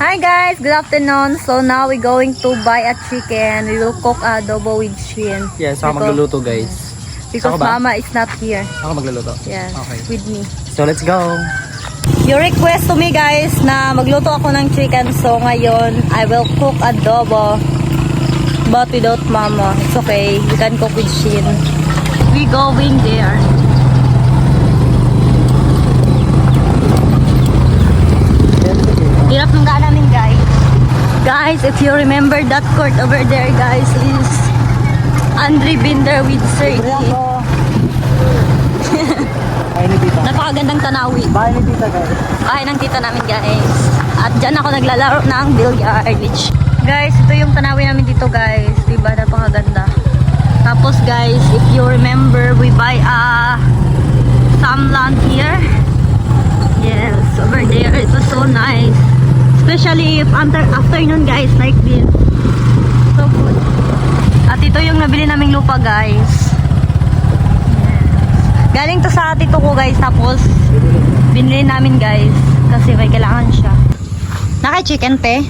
Hi guys, good afternoon. So now we're going to buy a chicken. We will cook adobo with shrimp. Yes, ako magluluto guys. Because Ako ba? mama is not here. Ako magluluto. Yes, Okay. with me. So let's go. Your request to me guys na magluto ako ng chicken. So ngayon, I will cook adobo. But without mama. It's okay. We can cook with Shin. We going there. Hirap ng gaan namin guys. Guys, if you remember that court over there guys is Andre Binder with Sir E. Ay, ni tita. Napakagandang tanawi. Bye ni tita guys. Bahay ng tita namin guys. At dyan ako naglalaro ng billiard. Guys, ito yung tanawi namin dito guys. Diba? Napakaganda. Tapos guys, if you remember, we buy some land here. Yes, over there. It was so nice. Especially if afternoon guys, like this. So good. At ito yung nabili naming lupa guys. Yes. Galing to sa tito ko guys. Tapos, binili namin guys. Kasi may kailangan siya. Naka-chicken pe?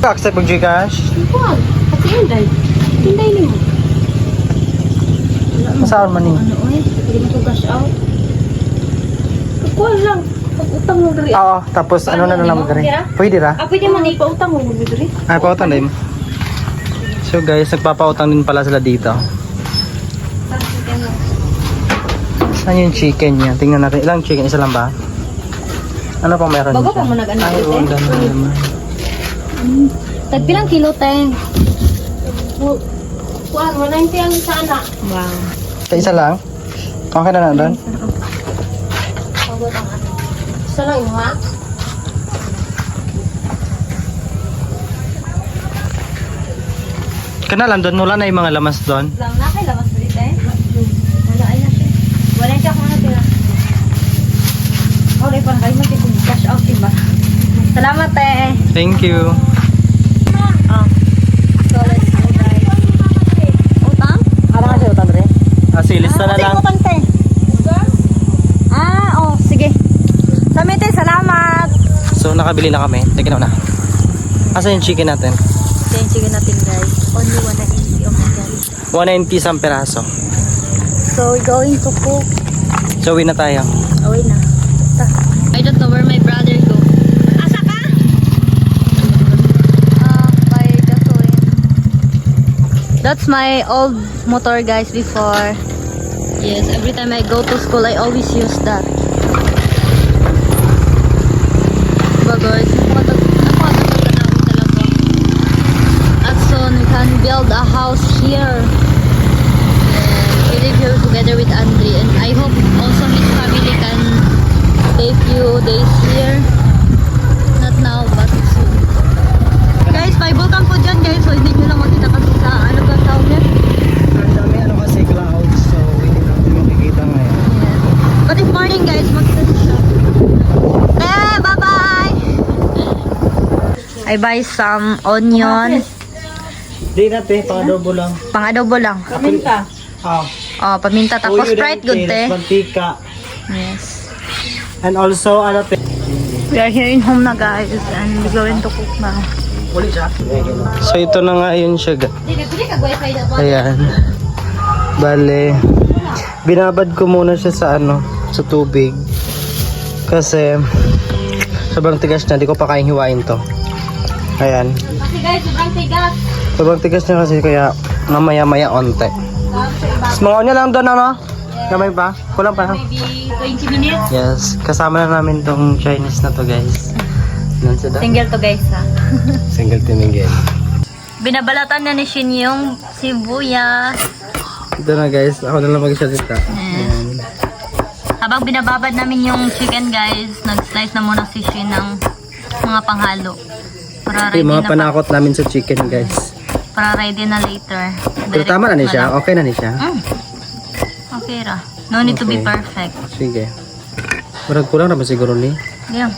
Accept mag Gcash. Kuwan, pati inday. Inday ni mo. Masaan man ni? Ano oy? Hindi ko cash out. Kuwan lang. Pag-utang mo diri. Oo, tapos ano na lang magdari? Pwede ra? Ah, pwede man ipautang mo diri. Ay, pautang din. So guys, nagpapautang din pala sila dito. Saan yung chicken niya? Tingnan natin. Ilang chicken? Isa lang ba? Ano pa meron Bago siya? pa mo nag-ano Ay, ito, oo, eh? ang ganda naman. Tagpilang kilo teng. Kuwan, 190 ang isa anak. Wow. Sa isa lang? Okay na na doon? Pagod ang ano. Isa lang imo ha? Kana lang doon, wala na yung mga lamas doon. Lang na kay labas dito eh. Wala ay na siya. Wala siya kung ano tira. Okay pa kayo magiging cash out diba? Salamat eh. Thank you. Oh. So let's go guys. Utang? Ano kasi utang rin? Sige, lista na lang. Utang te. Oh, sige. Samite, salamat. So nakabili na kami. Tignan mo na. Asa yung chicken natin? Ito yung chicken natin guys. Only 180. Oh my god. 190 isang peraso. So we're going to cook. So uwi na tayo. Away na. I don't know where my brother go. Asa ka? By gasoline. That's my old motor guys before. Yes, every time I go to school, I always use that. Diba guys? Napakaganda namin talaga. At soon, we can build a house here. And we live here together with Andre. And I hope also his family can take few days here. Not now, but soon. Guys, may vulkan po dyan guys. So hindi nyo lang makita kasi sa ano ba tawag yan? Ang dami ano kasi clouds, so hindi natin makikita ngayon. Yes. But if morning guys, makita siya. Bye-bye! I buy some onion. Di natin, pang-adobo lang. Pang-adobo lang. Paminta. Oh, paminta. Tapos Sprite good te. Mantika. Yes. And also, ano te? We are here in home na guys. And we're going to cook now. Uli siya. So ito na nga yun siya. Dili ka wifi na ba? Ayan. Bale, binabad ko muna siya sa ano, sa tubig. Kasi sobrang tigas na, di ko pa kayang hiwain to. Ayan. Kasi guys, sobrang tigas. Sobrang tigas na kasi kaya mamaya-maya onte. Mas mga onya lang doon ano? Kamay pa? Kulang pa ha? Maybe 20 minutes. Yes. Kasama na namin tong Chinese na to guys. Nan sila? Single to guys ha. Single timingin. Binabalatan na ni Shin yung sibuyas. Ito na guys, ako na lang magsalita. Ayan. Habang binababad namin yung chicken guys, nag-slice na muna si Shin ng mga panghalo. Para Okay, ready mga na panakot namin sa chicken guys. para ready na later. Pero tama na ni siya? Okay na ni siya? Okay ra. No need to be Okay. perfect. Sige. Marag kulang na ba siguro ni? Yeah.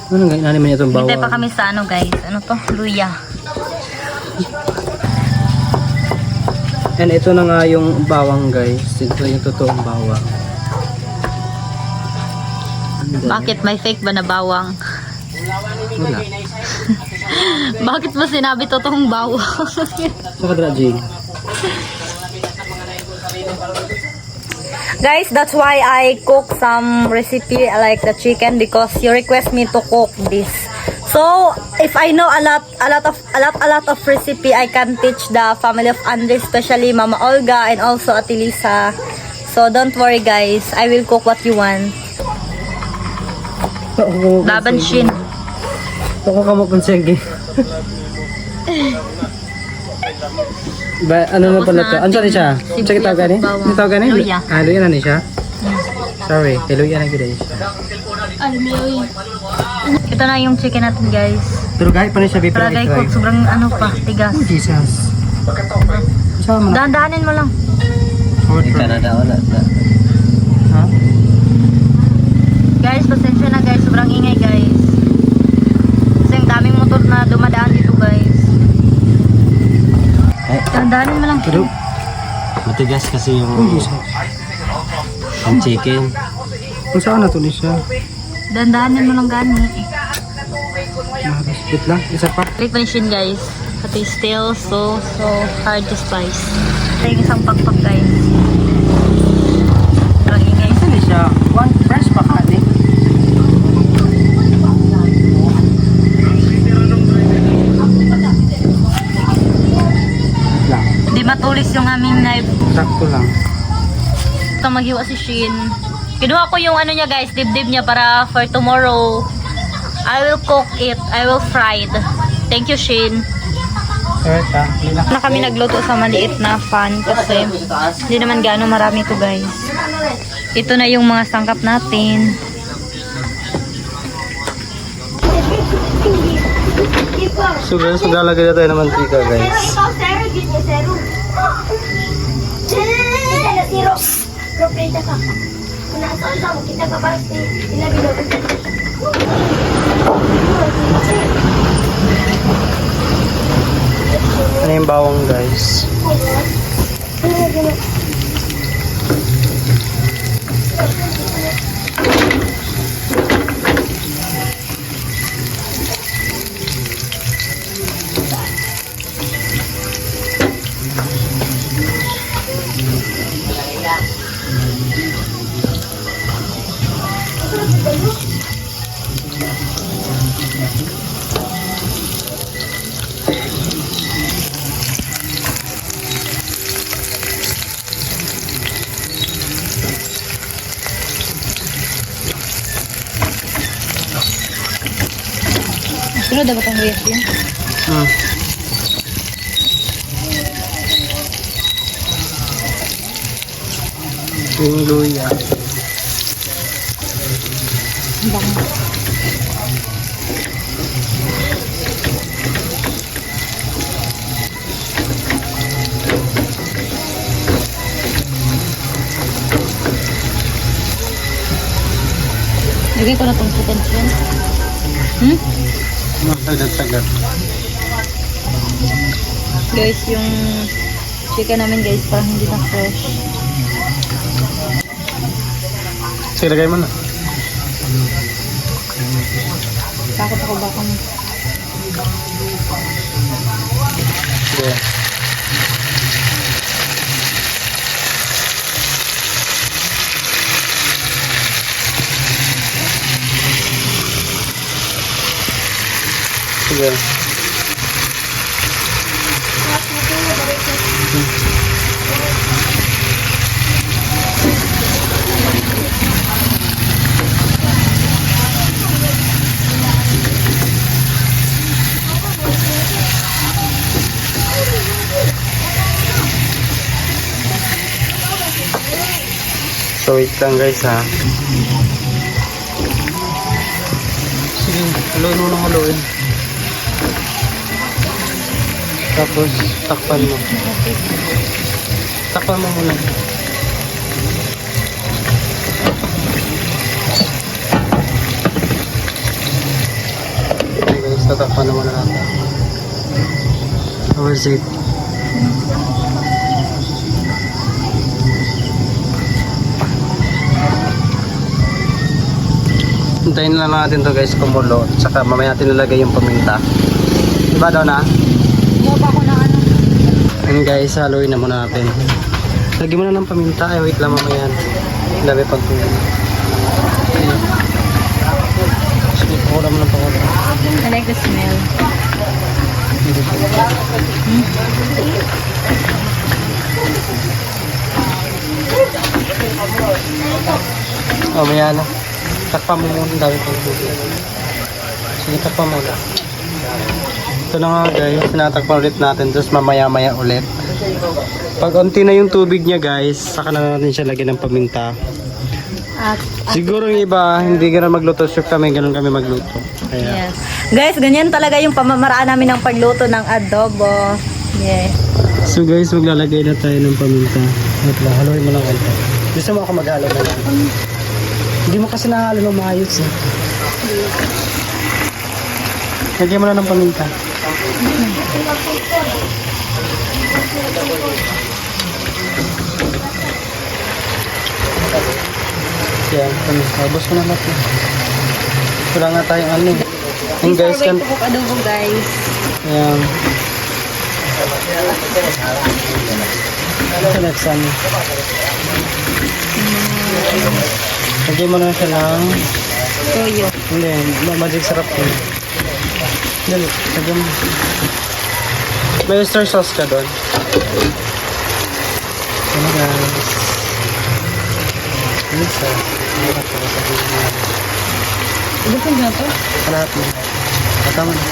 Ano nga inanin man itong bawang? Hintay pa kami sa ano guys. Ano to? Luya. And ito na nga yung bawang guys. Ito yung totoong bawang. Bakit may fake ba na bawang? Wala. Bakit ba sinabi totoong bawang? Sa kadra, Jing. Guys, that's why I cook some recipe like the chicken because you request me to cook this. So, if I know a lot of recipe, I can teach the family of Andre, especially Mama Olga and also Ate Lisa. So, don't worry guys, I will cook what you want. Laban Shin. Ako ka mo pansenge. Ba, ano na Tapos pala na, to? Ano siya siya? sibuyas Sige tawag gani? at bawang. Ano tawag gani? Luya. Ah, luya na ni siya? Sorry, kay luya na gina siya. Ito na yung chicken natin guys. Pero kahit pa na siya beef Para guys, cook, sobrang ano pa, tigas. Oh, Jesus. Sama mo. Dahan-dahanin mo lang. Canada wala. Ha? Guys, pasensya na guys, sobrang ingay guys. Kasi ang daming motor na dumadaan dito guys. Dahan-dahanin mo lang. Pero, Matigas kasi oh, yung Jesus. chicken. Kung saan na to ni siya? Dahan-dahanin mo lang gani. Wait lang, isa pa. Click machine guys. But it's still so hard to spice. Ito yung isang pagpag guys. Sobrang ingay. Isa ni siya. One fresh pa ka ni. Lang. Hindi matulis yung aming knife. Sakto lang. Ito maghiwa si Shin. Kinuha ko yung ano niya guys, dibdib niya para for tomorrow. I will cook it. I will fry it. Thank you Shin. Alright ha. Na kami nagluto sa maliit na pan kasi hindi naman gaano marami to guys. Ito na yung mga sangkap natin. So guys, maglalagay na tayo ng mantika guys. Ano yung bawang guys? Sunod dapat ang reyes yun. Yung luya. Lagyan ko na itong chicken shin. Sagad-sagad. Guys, yung chicken namin guys parang hindi na fresh. Sige, lagay mo na. Takot ako baka Sige. Sige. So wait lang guys ha. Sige, haluin mo ng haluin. Tapos takpan mo. Takpan mo muna. Okay guys, tatakpan naman na natin. How is it? Hintayin lang natin to guys kumulo. Tsaka mamaya natin nilagay yung paminta. Diba daw na? Buka ko na ano. Ayun guys, haluin na muna natin. Lagyan mo na ng paminta. Ay, wait lang mamaya. Dami pag ayun. Sige, pakula mo ng pakula. I like the smell. Oh, maya na. Takpa mo muna. Dami pag sige, takpa mo na. Ito na nga guys, tinatakpan ulit natin. Tapos mamaya-maya ulit. Pag unti na yung tubig niya guys, saka na natin siya lagyan ng paminta. At, Siguro yung iba, hindi ganun magluto. Sure kami, ganun kami magluto. Kaya, yes. Guys, ganyan talaga yung pamamaraan namin ng pagluto ng adobo. Yeah. so guys, maglalagay na tayo ng paminta. Wait lang, haluin mo lang konti. Gusto mo ako maghalo na lang? Hindi mo kasi nahalo ng maayos eh. Lagyan mo na ng paminta. Yan, tapos ko na natin. Wala nga tayong ano eh. Yung guys, Wait to cook adobo guys. ayan. Ito next ano. Lagyan mo na siya ng Toyo. hindi, magic sarap yun. Dali, lagyan mo. May oyster sauce ka doon. Ano guys? Lisa. Gusto nyo to? Lahat mo. Tama na.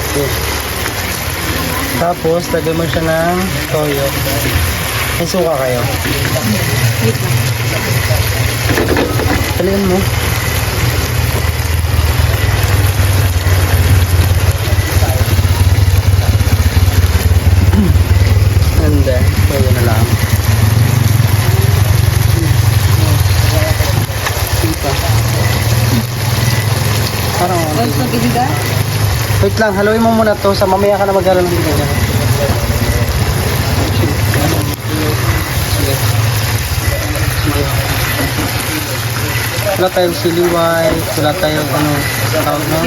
Okay. Tapos, lagyan mo siya ng toyo. May suka kayo. Wait lang. Talian mo. And then, toyo na lang. Sika. Parang Also, gibiga? wait lang, haluin mo muna to. Sa mamaya ka na mag-halo ng ganyan. Sige. Sige. Wala tayong chili white. Wala tayong ano. Tawag na.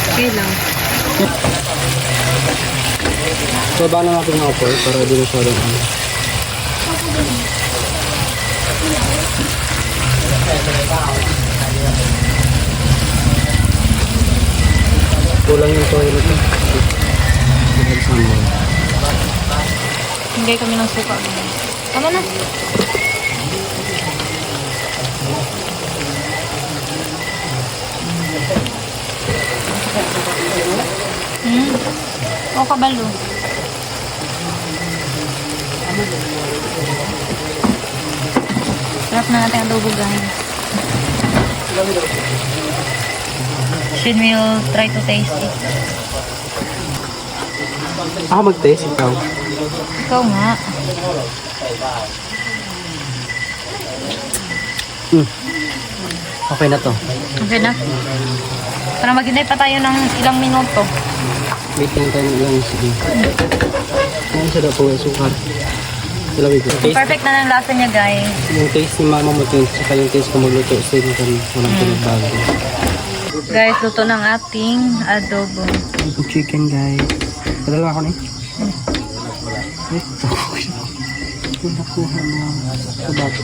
Okay lang. Baba na natin ng apoy para di masyadong ano. Kulang yung toyo nito. Hingay kami ng suka. Tama na. O kabalo. Sarap na natin adobo guys. Should we try to taste it? Ako mag-taste ikaw. Ikaw nga. Okay na to. Okay na. Para maghintay pa tayo ng ilang minuto. Wait lang tayo ng ilang sige. Ano siya daw po yung sukar. Ilawin ko. Taste. Perfect na ng lasa niya guys. Yung taste ni mama mo to, saka yung taste ko magluto. Same kami. Walang pinagbago. Guys, luto ng ating adobo. Yung chicken guys. Padala ako na eh. Ito. Yung nakuha mo sa bato.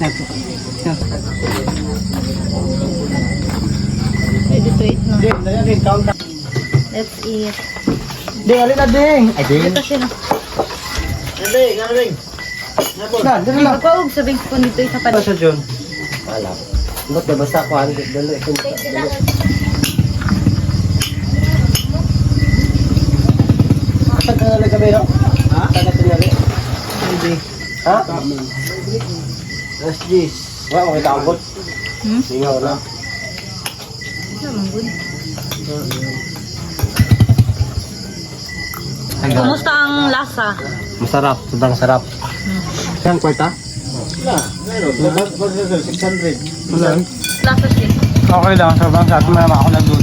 Ito. Ito. Ready to eat na. Ding, count. Let's eat. Ding, alin na ding. Ay, ding. Ito siya na. Ding, ding. Na, dito lang. Magpaog sabihin ko dito isa pa. Ano siya, John? Wala. Ba't na basta ko ang dalo? Saan ka nalang gabi, no? Ha? Saan ka tinali? Hindi. Ha? Last days. Wala, makita ang bot. Singaw na. Kumusta ang lasa? Masarap. Sobrang sarap. Saan kwarta? Wala. 600. Wala. Lasa siya. Okay lang. Sobrang sarap. Marama ako nagluto.